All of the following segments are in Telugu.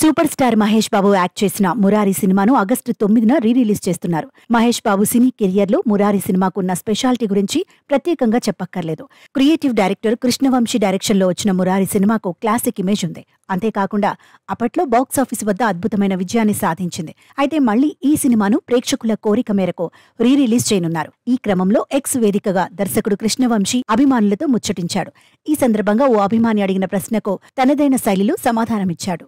Super star Mahesh Babu act చేసిన మురారి సినిమాను ఆగస్టు 9న రిలీజ్ చేస్తున్నారు. మహేష్ బాబు సినీ కెరియర్లో మురారి సినిమాకున్న స్పెషాలిటీ గురించి ప్రత్యేకంగా చెప్పక్కర్లేదు. క్రియేటివ్ డైరెక్టర్ కృష్ణవంశీ డైరెక్షన్లో వచ్చిన మురారి సినిమాకు క్లాసిక్ ఇమేజ్ ఉంది. అంతేకాకుండా అప్పట్లో బాక్సాఫీస్ వద్ద అద్భుతమైన విజయాన్ని సాధించింది. అయితే మళ్లీ ఈ సినిమాను ప్రేక్షకుల కోరిక మేరకు రిలీజ్ చేయనున్నారు. ఈ క్రమంలో ఎక్స్ వేదికగా దర్శకుడు కృష్ణవంశీ అభిమానులతో ముచ్చటించాడు. ఈ సందర్భంగా ఓ అభిమాని అడిగిన ప్రశ్నకు తనదైన శైలిలో సమాధానమిచ్చాడు.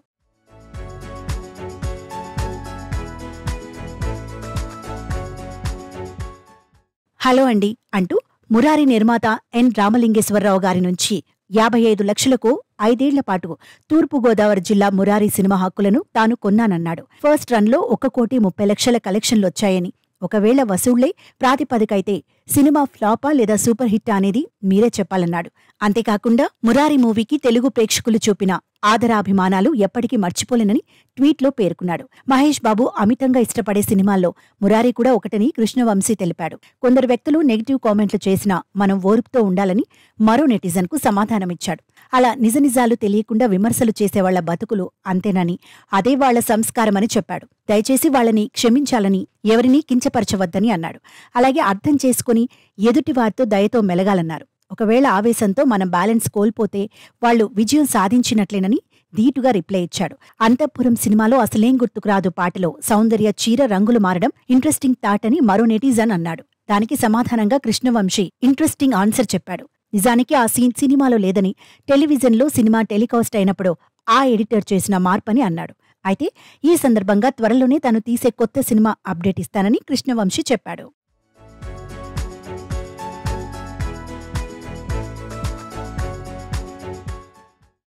హలో అండి అంటూ మురారి నిర్మాత ఎన్ రామలింగేశ్వరరావు గారి నుంచి 55 లక్షలకు 5 ఏళ్ల పాటు తూర్పుగోదావరి జిల్లా మురారి సినిమా హక్కులను తాను కొన్నానన్నాడు. ఫస్ట్ రన్లో 1,30,00,000 కలెక్షన్లొచ్చాయని, ఒకవేళ వసూళ్లే ప్రాతిపదికైతే సినిమా ఫ్లాపా లేదా సూపర్ హిట్టా అనేది మీరే చెప్పాలన్నాడు. అంతేకాకుండా మురారి మూవీకి తెలుగు ప్రేక్షకులు చూపిన ఆదరాభిమానాలు ఎప్పటికీ మర్చిపోలేనని ట్వీట్లో పేర్కొన్నాడు. మహేష్ బాబు అమితంగా ఇష్టపడే సినిమాల్లో మురారి కూడా ఒకటని కృష్ణవంశీ తెలిపాడు. కొందరు వ్యక్తులు నెగిటివ్ కామెంట్లు చేసినా మనం ఓర్పుతో ఉండాలని మరో నెటిజన్కు సమాధానమిచ్చాడు. అలా నిజనిజాలు తెలియకుండా విమర్శలు చేసేవాళ్ల బతుకులు అంతేనని, అదే వాళ్ల సంస్కారమని చెప్పాడు. దయచేసి వాళ్లని క్షమించాలని, ఎవరినీ కించపరచవద్దని అన్నాడు. అలాగే అర్థం చేసుకుని ఎదుటివారితో దయతో మెలగాలన్నారు. ఒకవేళ ఆవేశంతో మనం బ్యాలెన్స్ కోల్పోతే వాళ్లు విజయం సాధించినట్లేనని ధీటుగా రిప్లై ఇచ్చాడు. అంతఃపురం సినిమాలో అసలేం గుర్తుకురాదు పాటలో సౌందర్య చీర రంగులు మారడం ఇంట్రెస్టింగ్ థాట్ అని మరో నెటిజన్ అన్నాడు. దానికి సమాధానంగా కృష్ణవంశీ ఇంట్రెస్టింగ్ ఆన్సర్ చెప్పాడు. నిజానికి ఆ సీన్ సినిమాలో లేదని, టెలివిజన్లో సినిమా టెలికాస్ట్ అయినప్పుడు ఆ ఎడిటర్ చేసిన మార్పని అన్నాడు. అయితే ఈ సందర్భంగా త్వరలోనే తాను తీసే కొత్త సినిమా అప్డేట్ ఇస్తానని కృష్ణవంశీ చెప్పాడు.